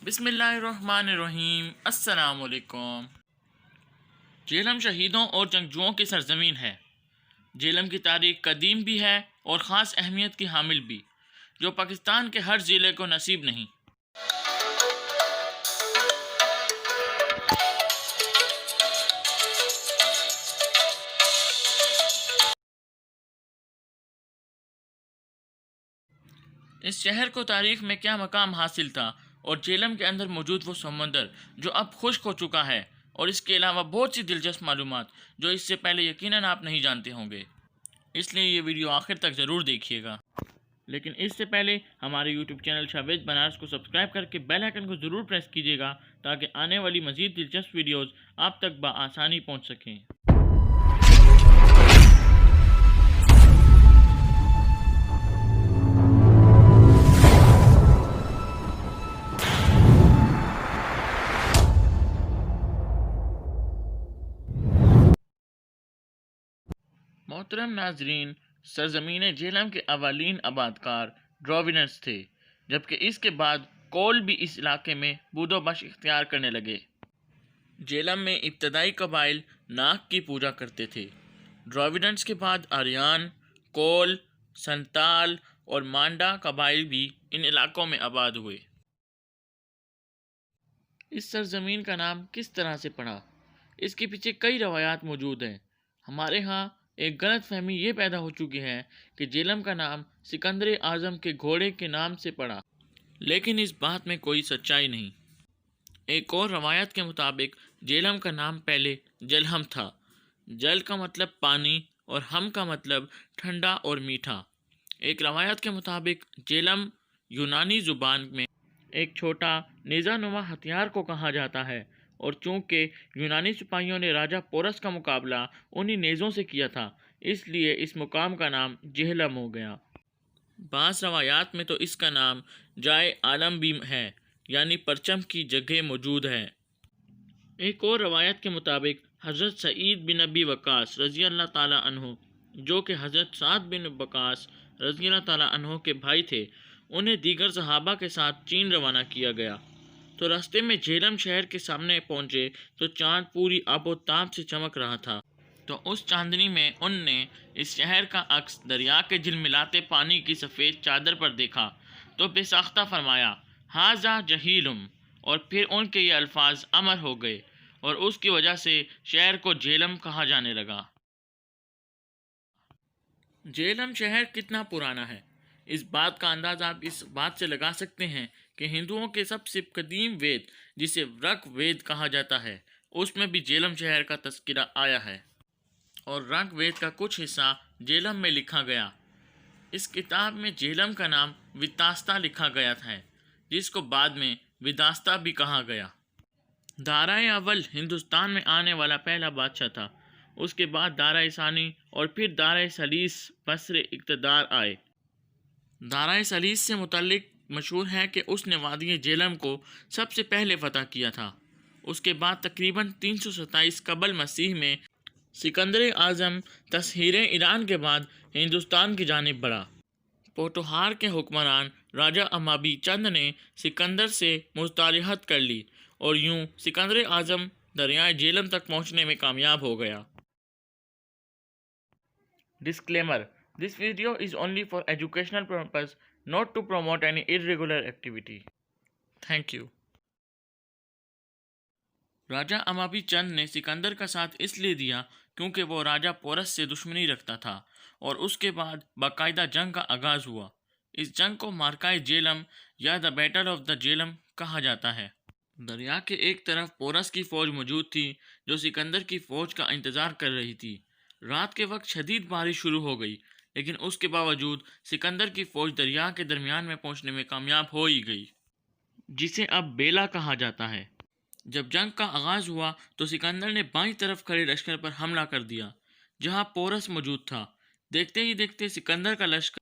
بسم اللہ الرحمن الرحیم۔ السلام علیکم۔ جیلم شہیدوں اور جنگجوؤں کی سرزمین ہے۔ جیلم کی تاریخ قدیم بھی ہے اور خاص اہمیت کی حامل بھی، جو پاکستان کے ہر ضلع کو نصیب نہیں۔ اس شہر کو تاریخ میں کیا مقام حاصل تھا، اور جیلم کے اندر موجود وہ سمندر جو اب خشک ہو چکا ہے، اور اس کے علاوہ بہت سی دلچسپ معلومات جو اس سے پہلے یقیناً آپ نہیں جانتے ہوں گے، اس لیے یہ ویڈیو آخر تک ضرور دیکھیے گا۔ لیکن اس سے پہلے ہمارے یوٹیوب چینل شاوید بنارس کو سبسکرائب کر کے بیل آئیکن کو ضرور پریس کیجیے گا تاکہ آنے والی مزید دلچسپ ویڈیوز آپ تک بآسانی پہنچ سکیں۔ محترم ناظرین، سرزمین جیلم کے اولین آبادکار ڈراویڈنز تھے، جبکہ اس کے بعد کول بھی اس علاقے میں بود و بش اختیار کرنے لگے۔ جیلم میں ابتدائی قبائل ناگ کی پوجا کرتے تھے۔ ڈراویڈنز کے بعد آریان، کول، سنتال اور مانڈا قبائل بھی ان علاقوں میں آباد ہوئے۔ اس سرزمین کا نام کس طرح سے پڑا؟ اس کے پیچھے کئی روایات موجود ہیں۔ ہمارے ہاں ایک غلط فہمی یہ پیدا ہو چکی ہے کہ جیلم کا نام سکندر اعظم کے گھوڑے کے نام سے پڑا، لیکن اس بات میں کوئی سچائی نہیں۔ ایک اور روایت کے مطابق جیلم کا نام پہلے جلہم تھا۔ جل کا مطلب پانی اور ہم کا مطلب ٹھنڈا اور میٹھا۔ ایک روایت کے مطابق جیلم یونانی زبان میں ایک چھوٹا نیزہ نما ہتھیار کو کہا جاتا ہے، اور چونکہ یونانی سپاہیوں نے راجہ پورس کا مقابلہ انہی نیزوں سے کیا تھا، اس لیے اس مقام کا نام جہلم ہو گیا۔ بعض روایات میں تو اس کا نام جائے عالم بھی ہے، یعنی پرچم کی جگہ موجود ہے۔ ایک اور روایت کے مطابق حضرت سعید بن ابی وقاص رضی اللہ تعالیٰ عنہ، جو کہ حضرت سعد بن وقاص رضی اللہ تعالیٰ عنہ کے بھائی تھے، انہیں دیگر صحابہ کے ساتھ چین روانہ کیا گیا۔ تو راستے میں جیلم شہر کے سامنے پہنچے تو چاند پوری آب و تاب سے چمک رہا تھا۔ تو اس چاندنی میں ان نے اس شہر کا عکس دریا کے جھلملاتے پانی کی سفید چادر پر دیکھا تو بے ساختہ فرمایا، ھذا جہیلم، اور پھر ان کے یہ الفاظ امر ہو گئے، اور اس کی وجہ سے شہر کو جیلم کہا جانے لگا۔ جیلم شہر کتنا پرانا ہے، اس بات کا اندازہ آپ اس بات سے لگا سکتے ہیں کہ ہندوؤں کے سب سے قدیم وید، جسے رگ وید کہا جاتا ہے، اس میں بھی جیلم شہر کا تذکرہ آیا ہے، اور رگ وید کا کچھ حصہ جیلم میں لکھا گیا۔ اس کتاب میں جیلم کا نام وتاستا لکھا گیا ہے، جس کو بعد میں وداستا بھی کہا گیا۔ دارائے اول ہندوستان میں آنے والا پہلا بادشاہ تھا۔ اس کے بعد دارائے ثانی اور پھر دارائے سلیس بصر اقتدار آئے۔ دارائے سلیس سے متعلق مشہور ہے کہ اس نے وادی جیلم کو سب سے پہلے فتح کیا تھا۔ اس کے بعد تقریباً 327 قبل مسیح میں سکندر اعظم تسخیر ایران کے بعد ہندوستان کی جانب بڑھا۔ پوٹوہار کے حکمران راجہ امابی چند نے سکندر سے مصالحت کر لی، اور یوں سکندر اعظم دریائے جیلم تک پہنچنے میں کامیاب ہو گیا۔ Disclaimer: This video is only for educational purpose, not to promote any irregular activity. Thank you. راجہ امابی چند نے سکندر کا ساتھ اس لیے دیا کیونکہ وہ راجہ پورس سے دشمنی رکھتا تھا، اور اس کے بعد باقاعدہ جنگ کا آغاز ہوا۔ اس جنگ کو مارکائے جیلم یا the battle of the Jhelum کہا جاتا ہے۔ دریا کے ایک طرف پورس کی فوج موجود تھی جو سکندر کی فوج کا انتظار کر رہی تھی۔ رات کے وقت شدید بارش شروع ہو گئی، لیکن اس کے باوجود سکندر کی فوج دریا کے درمیان میں پہنچنے میں کامیاب ہو ہی گئی، جسے اب بیلا کہا جاتا ہے۔ جب جنگ کا آغاز ہوا تو سکندر نے بائیں طرف کھڑے لشکر پر حملہ کر دیا جہاں پورس موجود تھا۔ دیکھتے ہی دیکھتے سکندر کا لشکر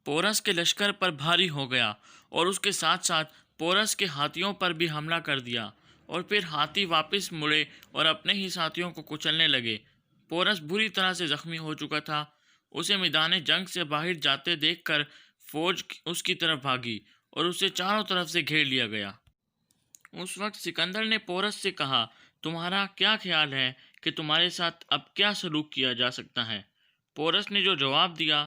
پورس کے لشکر پر بھاری ہو گیا، اور اس کے ساتھ ساتھ پورس کے ہاتھیوں پر بھی حملہ کر دیا، اور پھر ہاتھی واپس مڑے اور اپنے ہی ساتھیوں کو کچلنے لگے۔ پورس بری طرح سے زخمی ہو چکا تھا۔ اسے میدان جنگ سے باہر جاتے دیکھ کر فوج اس کی طرف بھاگی اور اسے چاروں طرف سے گھیر لیا گیا۔ اس وقت سکندر نے پورس سے کہا، تمہارا کیا خیال ہے کہ تمہارے ساتھ اب کیا سلوک کیا جا سکتا ہے؟ پورس نے جو جواب دیا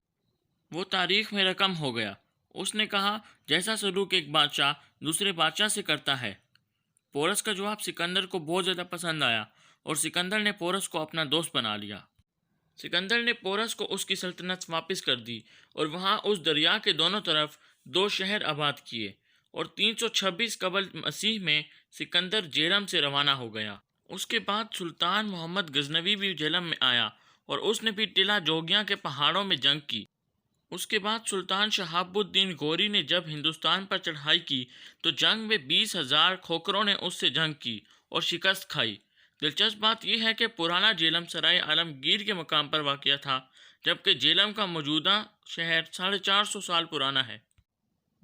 وہ تاریخ میں رقم ہو گیا۔ اس نے کہا، جیسا سلوک ایک بادشاہ دوسرے بادشاہ سے کرتا ہے۔ پورس کا جواب سکندر کو بہت زیادہ پسند آیا اور سکندر نے پورس کو اپنا دوست بنا لیا۔ سکندر نے پورس کو اس کی سلطنت واپس کر دی اور وہاں اس دریا کے دونوں طرف 2 شہر آباد کیے، اور 326 قبل مسیح میں سکندر جیلم سے روانہ ہو گیا۔ اس کے بعد سلطان محمد غزنوی بھی جیلم میں آیا اور اس نے بھی ٹیلا جوگیاں کے پہاڑوں میں جنگ کی۔ اس کے بعد سلطان شہاب الدین غوری نے جب ہندوستان پر چڑھائی کی تو جنگ میں 20,000 کھوکروں نے اس سے جنگ کی اور شکست کھائی۔ دلچسپ بات یہ ہے کہ پرانا جیلم سرائے عالمگیر کے مقام پر واقع تھا، جبکہ جیلم کا موجودہ شہر 450 سال پرانا ہے۔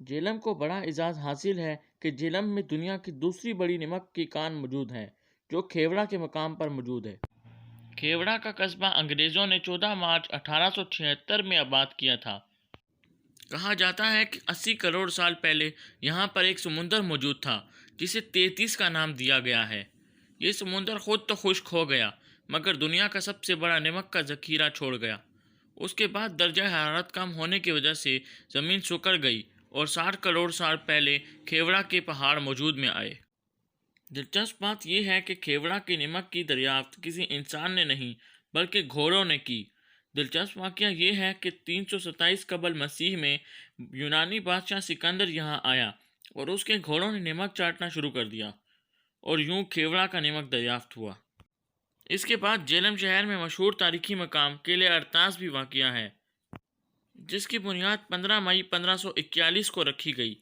جیلم کو بڑا اعزاز حاصل ہے کہ جیلم میں دنیا کی دوسری بڑی نمک کی کان موجود ہے، جو کھیوڑا کے مقام پر موجود ہے۔ کھیوڑا کا قصبہ انگریزوں نے 14 مارچ 1876 میں آباد کیا تھا۔ کہا جاتا ہے کہ 80 کروڑ سال پہلے یہاں پر ایک سمندر موجود تھا جسے تیتیس کا نام دیا گیا ہے۔ یہ سمندر خود تو خشک ہو گیا مگر دنیا کا سب سے بڑا نمک کا ذخیرہ چھوڑ گیا۔ اس کے بعد درجہ حرارت کم ہونے کی وجہ سے زمین سکڑ گئی اور 60 کروڑ سال پہلے کھیوڑا کے پہاڑ موجود میں آئے۔ دلچسپ بات یہ ہے کہ کھیوڑا کی نمک کی دریافت کسی انسان نے نہیں بلکہ گھوڑوں نے کی۔ دلچسپ واقعہ یہ ہے کہ 327 قبل مسیح میں یونانی بادشاہ سکندر یہاں آیا اور اس کے گھوڑوں نے نمک چاٹنا شروع کر دیا اور یوں کھیوڑا کا نمک دریافت ہوا۔ اس کے بعد جیلم شہر میں مشہور تاریخی مقام قلعہ ارطاس بھی واقع ہے، جس کی بنیاد 15 مئی 1541 کو رکھی گئی۔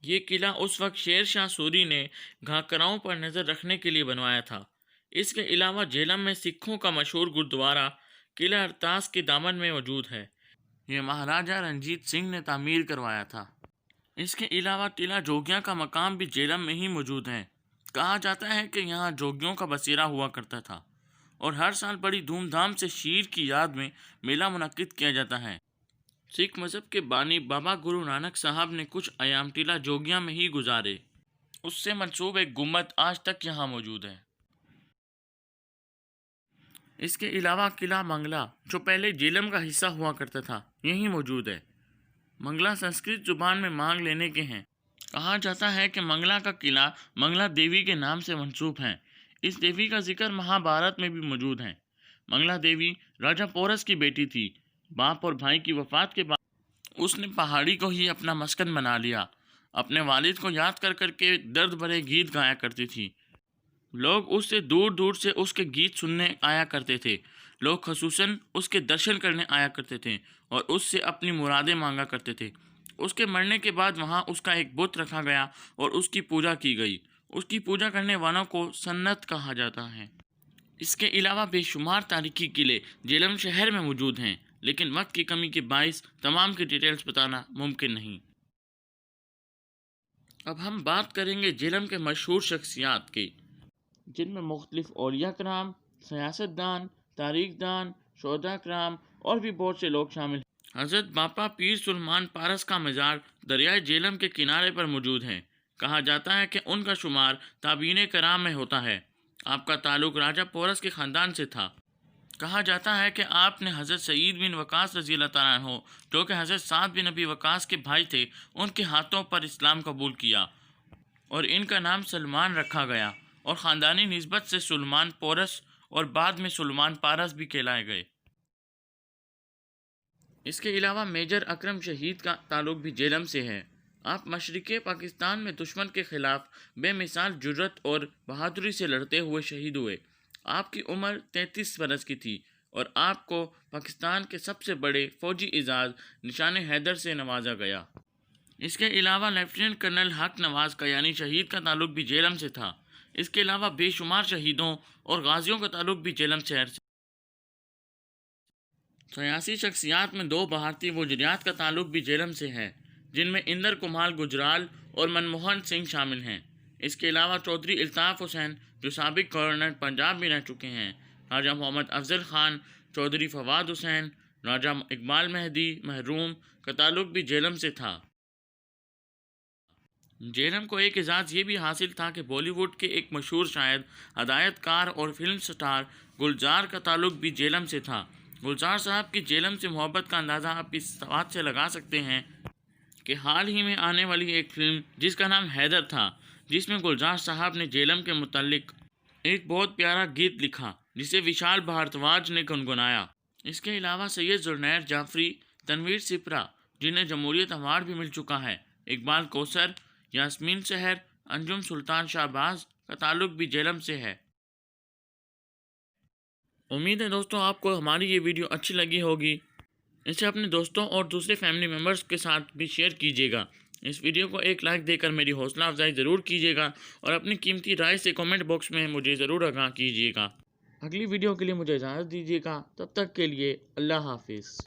یہ قلعہ اس وقت شیر شاہ سوری نے گھاگھراؤں پر نظر رکھنے کے لیے بنوایا تھا۔ اس کے علاوہ جیلم میں سکھوں کا مشہور گردوارہ قلعہ ارطاس کے دامن میں موجود ہے۔ یہ مہاراجہ رنجیت سنگھ نے تعمیر کروایا تھا۔ اس کے علاوہ ٹیلا جوگیاں کا مقام بھی جیلم میں ہی موجود ہے۔ کہا جاتا ہے کہ یہاں جوگیوں کا بسیرا ہوا کرتا تھا اور ہر سال بڑی دھوم دھام سے شیر کی یاد میں میلہ منعقد کیا جاتا ہے۔ سکھ مذہب کے بانی بابا گرو نانک صاحب نے کچھ ایام ٹیلا جوگیاں میں ہی گزارے۔ اس سے منسوب ایک گنبد آج تک یہاں موجود ہے۔ اس کے علاوہ قلعہ منگلا جو پہلے جیلم کا حصہ ہوا کرتا تھا یہی موجود ہے۔ منگلا سنسکرت زبان میں مانگ لینے کے ہیں۔ کہا جاتا ہے کہ منگلا کا قلعہ منگلا دیوی کے نام سے منسوب ہے۔ اس دیوی کا ذکر مہابھارت میں بھی موجود ہے۔ منگلا دیوی راجہ پورس کی بیٹی تھی۔ باپ اور بھائی کی وفات کے بعد اس نے پہاڑی کو ہی اپنا مسکن بنا لیا۔ اپنے والد کو یاد کر کر کے درد بھرے گیت گایا کرتی تھی۔ لوگ اس سے دور دور سے اس کے گیت سننے آیا کرتے تھے۔ لوگ خصوصاً اس کے درشن کرنے آیا کرتے تھے اور اس سے اپنی مرادیں مانگا کرتے تھے۔ اس کے مرنے کے بعد وہاں اس کا ایک بت رکھا گیا اور اس کی پوجا کی گئی۔ اس کی پوجا کرنے والوں کو سنت کہا جاتا ہے۔ اس کے علاوہ بے شمار تاریخی قلعے جیلم شہر میں موجود ہیں، لیکن وقت کی کمی کے باعث تمام کی ڈیٹیلز بتانا ممکن نہیں۔ اب ہم بات کریں گے جیلم کے مشہور شخصیات کی، جن میں مختلف اولیاء کرام، سیاست دان، تاریخ دان، شہداء کرام اور بھی بہت سے لوگ شامل ہیں۔ حضرت باپا پیر سلمان پارس کا مزار دریائے جیلم کے کنارے پر موجود ہے۔ کہا جاتا ہے کہ ان کا شمار تابعین کرام میں ہوتا ہے۔ آپ کا تعلق راجہ پورس کے خاندان سے تھا۔ کہا جاتا ہے کہ آپ نے حضرت سعید بن وقاص رضی اللہ تعالیٰ عنہ جو کہ حضرت سعد بن ابی وقاص کے بھائی تھے ان کے ہاتھوں پر اسلام قبول کیا اور ان کا نام سلمان رکھا گیا اور خاندانی نسبت سے سلمان پورس اور بعد میں سلمان پارس بھی کہلائے گئے۔ اس کے علاوہ میجر اکرم شہید کا تعلق بھی جیلم سے ہے۔ آپ مشرقی پاکستان میں دشمن کے خلاف بے مثال جرأت اور بہادری سے لڑتے ہوئے شہید ہوئے۔ آپ کی عمر 33 برس کی تھی اور آپ کو پاکستان کے سب سے بڑے فوجی اعزاز نشان حیدر سے نوازا گیا۔ اس کے علاوہ لیفٹیننٹ کرنل حق نواز کایانی شہید کا تعلق بھی جیلم سے تھا۔ اس کے علاوہ بے شمار شہیدوں اور غازیوں کا تعلق بھی جیلم شہر سے۔ سیاسی شخصیات میں 2 بھارتی وزیرات کا تعلق بھی جیلم سے ہے، جن میں اندر کمار گجرال اور منموہن سنگھ شامل ہیں۔ اس کے علاوہ چودھری الطاف حسین جو سابق گورنر پنجاب میں رہ چکے ہیں، راجہ محمد افضل خان، چودھری فواد حسین، راجہ اقبال مہدی محروم کا تعلق بھی جیلم سے تھا۔ جیلم کو ایک اعزاز یہ بھی حاصل تھا کہ بالی ووڈ کے ایک مشہور شاعر، ہدایت کار اور فلم سٹار گلزار کا تعلق بھی جیلم سے تھا۔ گلزار صاحب کی جیلم سے محبت کا اندازہ آپ اس بات سے لگا سکتے ہیں کہ حال ہی میں آنے والی ایک فلم جس کا نام حیدر تھا، جس میں گلزار صاحب نے جیلم کے متعلق ایک بہت پیارا گیت لکھا جسے وشال بھارتواج نے گنگنایا۔ اس کے علاوہ سید ذوالنیر جعفری، تنویر سپرا جنہیں جمہوریت ایوارڈ بھی مل چکا ہے، اقبال کوثر، یاسمین سحر، انجم سلطان شہباز کا تعلق بھی جیلم سے ہے۔ امید ہے دوستوں آپ کو ہماری یہ ویڈیو اچھی لگی ہوگی۔ اسے اپنے دوستوں اور دوسرے فیملی ممبرز کے ساتھ بھی شیئر کیجیے گا۔ اس ویڈیو کو ایک لائک دے کر میری حوصلہ افزائی ضرور کیجیے گا اور اپنی قیمتی رائے سے کامنٹ باکس میں مجھے ضرور آگاہ کیجیے گا۔ اگلی ویڈیو کے لیے مجھے اجازت دیجیے گا، تب تک کے لیے اللہ حافظ۔